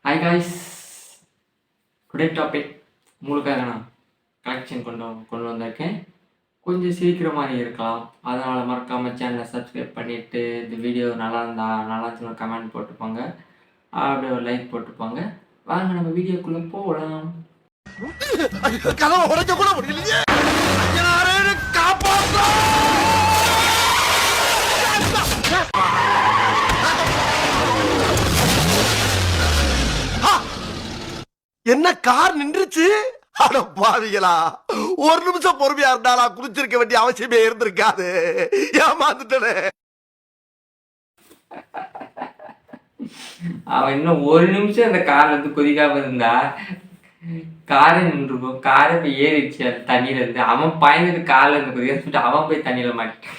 Hi guys, today topic உங்களுக்காக நான் collection கொண்டு வந்திருக்கேன். கொஞ்சம் சிரிக்கிற மாதிரி இருக்கலாம், அதனால் மறக்காமல் சேனலை சப்ஸ்கிரைப் பண்ணிவிட்டு இந்த வீடியோ நல்லா இருந்துச்சுன்னு கமெண்ட் போட்டுப்பாங்க, அப்படியே ஒரு லைக் போட்டுப்பாங்க. வாங்க நம்ம வீடியோக்குள்ளே போகலாம். என்ன கார் நின்றுச்சு? அட பாவிகளா, ஒரு நிமிஷம் பொறுமையா இருந்தாலா குதிச்சிருக்க வேண்டிய அவசியமே இருந்திருக்காது. ஏமாந்துட்டனே. அவன் இன்னும் ஒரு நிமிஷம் அந்த கார்ல இருந்து குதிக்காம இருந்தா காரை நின்றுருக்கும். காரை போய் ஏறிடுச்சு அது தண்ணியில இருந்து. அவன் பயந்துட்டு கார்ல இருந்து குதிக்க சொல்லிட்டு அவன் போய் தண்ணியில மாட்டான்.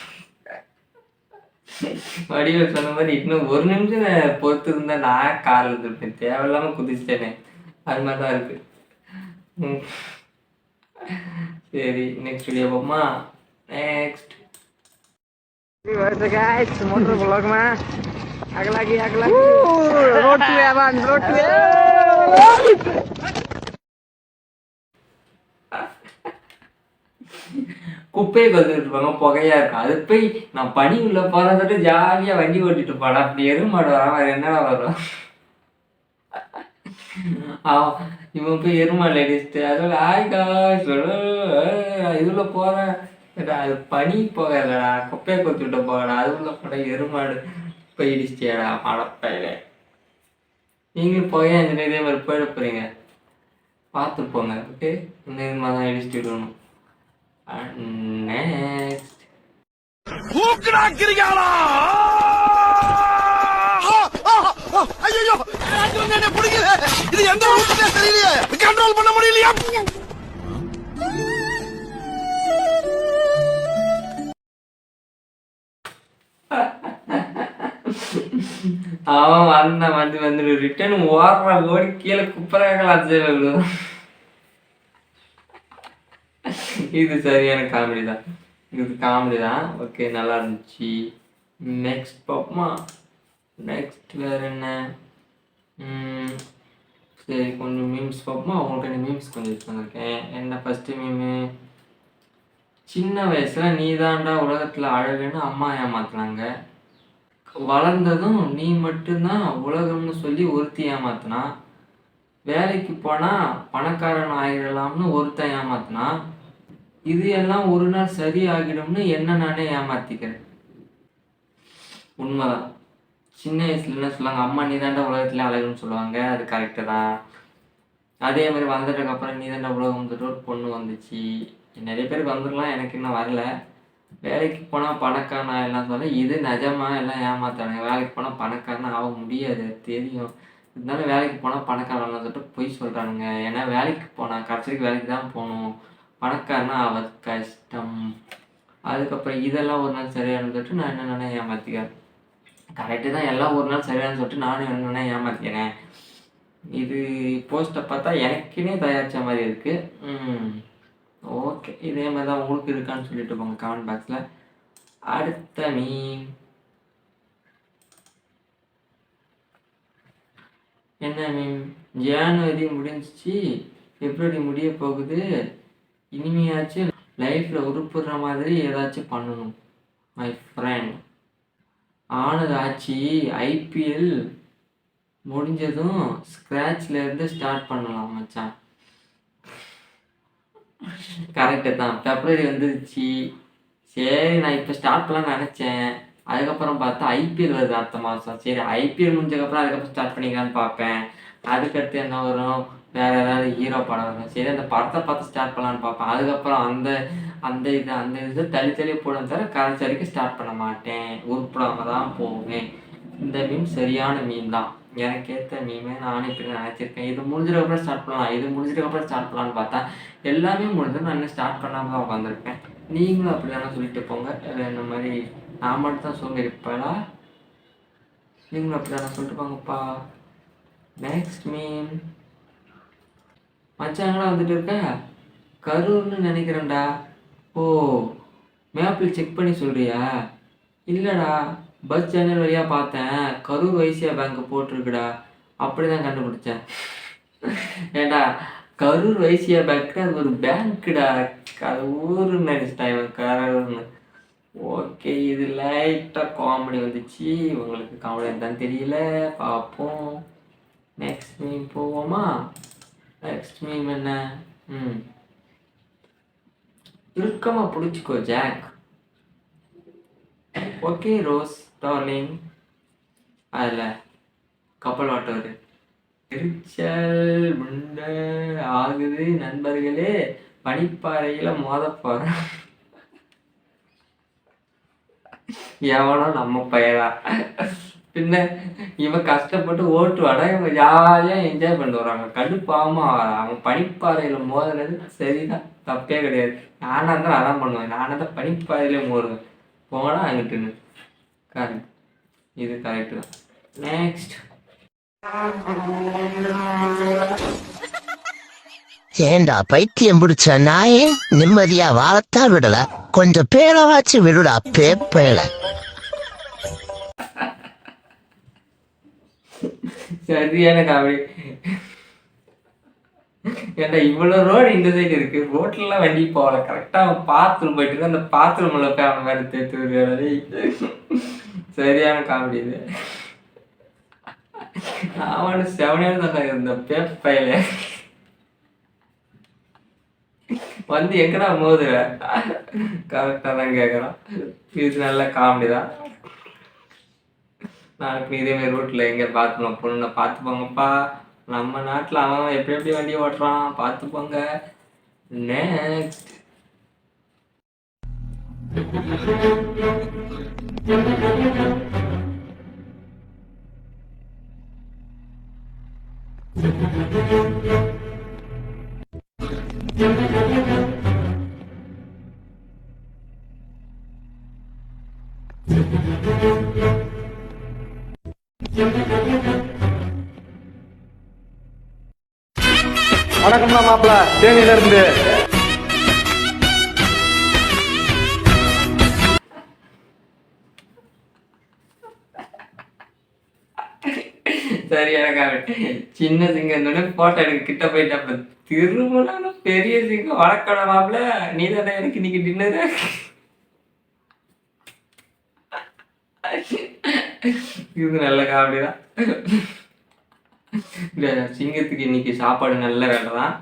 வடிவில் சொன்ன மாதிரி இன்னும் ஒரு நிமிஷம் பொறுத்து இருந்தா நான் கார்ல இருந்திருப்பேன். தேவையில்லாம குதிச்சிட்டேனே, அது மாதிரி தான் இருக்கு. சரி, நெக்ஸ்ட் வீடியோ போமா. नेक्स्ट guys, motor vlog में आग लगी रोड पे आवाज रोड पे குப்பையை கொத்துட்டு இருப்பாங்க, புகையா இருக்கும். அது போய் நான் பனி உள்ள போறதுட்டு ஜாலியா வண்டி ஓட்டிட்டு போடா. அப்படி எருமாடு வர மாதிரி என்னடா வரும்? இவன் போய் எருமாடு அடிச்சுட்டு அதோட இதுல போற அது பனி போகலடா, குப்பையை கொத்துட்டு போகடா, அதுக்குள்ள போட எருமாடு போய் இடிச்சிட்டியாடா மழப்பையில. நீங்களும் புகையா இருந்துட்டு இதே மாதிரி போயிட போறீங்க, பார்த்து போங்க. ஓகே, இந்த இது மாதிரி தான் இடிச்சுட்டு விடணும். நெக்ஸ்ட் ஊக்குறாக்கிறீங்களா? ஐயோ, என்ன பிடிக்கல. இது எந்த ஊக்குனே தெரியலையே, கண்ட்ரோல் பண்ண முடியலையா? அவன் வந்துட்டு ரிட்டர்ன் ஓடுற ஓடி கீழே குப்பராகலாம். இது சரியான காமெடி தான், இது காமெடி தான். ஓகே, நல்லா இருந்துச்சு. நெக்ஸ்ட் பார்ப்போமா? நெக்ஸ்ட் வேற என்ன? சரி, கொஞ்சம் மீம்ஸ் பார்ப்போமா? உங்களுக்கு மீம்ஸ் கொஞ்சம் யூஸ் பண்ணியிருக்கேன். என்ன ஃபஸ்ட்டு மீமு, சின்ன வயசுல நீ தாண்டா உலகத்தில் அழகுன்னு அம்மா ஏமாத்துனாங்க, வளர்ந்ததும் நீ மட்டும்தான் உலகம்னு சொல்லி ஒருத்தி ஏமாத்தினா, வேலைக்கு போனால் பணக்காரன் ஆகிடலாம்னு ஒருத்தன் ஏமாத்தினா, இது எல்லாம் ஒரு நாள் சரி ஆகிடும்னு என்ன நானே ஏமாத்திக்கிறேன். உண்மைதான். சின்ன வயசுல என்ன சொல்லுவாங்க, அம்மா நீ தாண்டா உலகத்துல அழகுன்னு சொல்லுவாங்க, அது கரெக்டு தான். அதே மாதிரி வந்ததுக்கு அப்புறம் நீ தாண்டா உலகம் ஒரு பொண்ணு வந்துச்சு. நிறைய பேருக்கு வந்துடலாம், எனக்கு இன்னும் வரல. வேலைக்கு போனால் பணக்காரனா எல்லாம் சொல்ல, இது நிஜமா எல்லாம் ஏமாத்தானுங்க. வேலைக்கு போனால் பணக்காரனா ஆக முடியாது தெரியும், இருந்தாலும் வேலைக்கு போனால் பணக்காரன் சொல்லிட்டு பொய் சொல்கிறானுங்க. ஏன்னா வேலைக்கு போனால் கடைசிக்கு வேலைக்கு தான் போகணும், பணக்காரனா ஆவது கஷ்டம். அதுக்கப்புறம் இதெல்லாம் ஒரு நாள் சரியானு சொல்லிட்டு நான் என்னென்ன ஏமாற்றிக்கிறேன். கரெக்டு தான், எல்லாம் ஒரு நாள் சரியானு சொல்லிட்டு நானும் என்னென்ன ஏமாற்றிக்கிறேன். இது போஸ்ட்டை பார்த்தா எனக்குன்னே தயாரித்த மாதிரி இருக்குது. ஓகே, இதே மாதிரி தான் உங்களுக்கு இருக்கான்னு சொல்லிட்டு போங்க கமெண்ட் பாக்ஸில். அடுத்த மீம் என்ன மீம்? ஜனவரி முடிஞ்சிச்சு, பிப்ரவரி முடிய போகுது, இனிமையாச்சும் லைஃப்பில் உருப்புற மாதிரி ஏதாச்சும் பண்ணணும் மை ஃப்ரெண்ட். ஆனதாச்சு ஐபிஎல் முடிஞ்சதும் ஸ்க்ராட்ச்ல இருந்து ஸ்டார்ட் பண்ணலாம் மச்சான். கரெக்டு தான், பிப்ரவரி வந்துருச்சு. சரி, நான் இப்போ ஸ்டார்ட் பண்ணலாம்னு நினச்சேன். அதுக்கப்புறம் பார்த்தா ஐபிஎல் வருது அடுத்த மாதம். சரி, ஐபிஎல் முடிஞ்சதுக்கப்புறம் அதுக்கப்புறம் ஸ்டார்ட் பண்ணிக்கலான்னு பார்ப்பேன். அதுக்கடுத்து என்ன வரும், வேறு ஏதாவது ஹீரோ படம் வரும். சரி, அந்த படத்தை பார்த்து ஸ்டார்ட் பண்ணலான்னு பார்ப்பேன். அதுக்கப்புறம் அந்த இது தள்ளி போடுன்னு தவிர கடைசி வரைக்கும் ஸ்டார்ட் பண்ண மாட்டேன், உருப்படாமல் தான் போவேன். இந்த மீம் சரியான மீன் தான், எனக்கு ஏற்ற மீமே நானே இப்படி நினச்சிருக்கேன். இது முடிஞ்சதுக்கப்புறம் ஸ்டார்ட் பண்ணலாம், இது முடிஞ்சதுக்கப்புறம் ஸ்டார்ட் பண்ணலான்னு பார்த்தா எல்லாமே முடிஞ்சது, நான் இன்னும் ஸ்டார்ட் பண்ணாமல் தான் உட்காந்துருப்பேன். நீங்களும் அப்படி தானே சொல்லிட்டு போங்க. இந்த மாதிரி நான் மட்டும் தான் சொல்லியிருப்பேடா, நீங்களும் அப்படி தானே சொல்லிட்டு போங்கப்பா. நெக்ஸ்ட் மீன் மச்சாங்கடா வந்துட்டு இருக்க, கரூர்னு நினைக்கிறேன்டா. ஓ, மேப்பில் செக் பண்ணி சொல்கிறியா? இல்லைடா, பஸ் சேனல் வழியாக பார்த்தேன், கரூர் வைசியா பேங்க் போட்டிருக்குடா. அப்படிதான் கண்டுபிடிச்சேன். ஏண்டா கரூர் வைசியா பேங்க் அது ஒரு பேங்க்குடா, அது ஊருன்னு நினைச்சிட்டான் இவன் கரூர்னு. ஓகே, இது லைட்டாக காமெடி வந்துச்சு, உங்களுக்கு காமெடி இருந்தான்னு தெரியல, பார்ப்போம். நெக்ஸ்ட் மீம் போவோமா? நெக்ஸ்ட் மீம் என்ன? இறுக்கமா பிடிச்சிக்கோ ஜாக். Okay rose darling. அதில் கப்பல் வாட்டவர் எரிச்சல் முண்டை ஆகுது நண்பர்களே, பனிப்பாறையில் மோத போகிறேன். எவனோ நம்ம பையனா, பின்ன இவன் கஷ்டப்பட்டு ஓட்டுவாடா, இவன் ஜாலியாக என்ஜாய் பண்ணிட்டு வராங்க. கடுப்பாம அவன் பனிப்பாறையில் மோதினது சரிதான், தப்பே கிடையாது. நானாக தான் அதான் பண்ணுவேன், நானாக தான் பனிப்பாறையிலே மோதுவேன். போனா அங்கிட்டுன்னு கரெக்ட், இது கரெக்டு தான். நெக்ஸ்ட் ஏண்டா பைத்தியம் பிடிச்ச நாயே, நிம்மதியா வாழத்தான் விடல, கொஞ்சம் பேரவாச்சு விடுடா பேப்பேல. சரியான காமெடி. ஏன்டா இவ்வளோ ரோடு இந்த சைடு இருக்கு, ரோட்லலாம் வண்டி போகல, கரெக்டாக அவன் பாத்ரூம் போயிட்டு இருக்கு, அந்த பாத்ரூமில் போய் அவன் மாதிரி தேர்த்து வருவாரு. சரியான காமெடி இது. அவனு செவனேன்னு தான் இருந்த பேப்பையில வந்து எங்கடா மோதுற, கரெக்டாக தான் கேட்குறான். இது நல்ல காமெடி தான். நாளைக்கு இதேமாதிரி ரோட்டில் எங்கே பார்த்துக்கலாம் பொண்ணை பார்த்துப்பாங்கப்பா. நம்ம நாட்டில் அவன் எப்படி எப்படி வண்டி ஓட்டுறான் பார்த்துப்பாங்க. நெக்ஸ்ட் வணக்கம்டா மாப்பிள்ள, தேனியில இருந்து. சரியான காமெடி. சின்ன சிங்கம் போட்டோ எடுக்க கிட்ட போயிட்டப்ப திருமணம் பெரிய சிங்கம் வளர்க்கணும் மாப்பிள்ள, நீ தானே எனக்கு இன்னைக்கு டின்னரு. இது நல்ல காமெடி தான். சிங்கத்துக்கு இன்னைக்கு சாப்பாடு நல்ல வேட்டை தான்,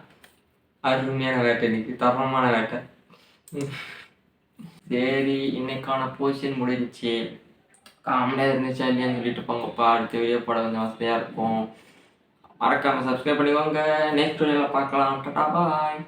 அருமையான வேட்டை, இன்னைக்கு தரமான வேட்டை. சரி, இன்னைக்கான போர்ஷன் முடிஞ்சிச்சு. காமெடியாக இருந்துச்சா இல்லையான்னு சொல்லிட்டு போங்கப்பா. அடுத்த வீடியோ போட கொஞ்சம் வசதியாக இருக்கும். மறக்காமல் சப்ஸ்கிரைப் பண்ணிக்கோங்க. நெக்ஸ்ட் வீடியோவில் பார்க்கலாம். டாடா பாய்.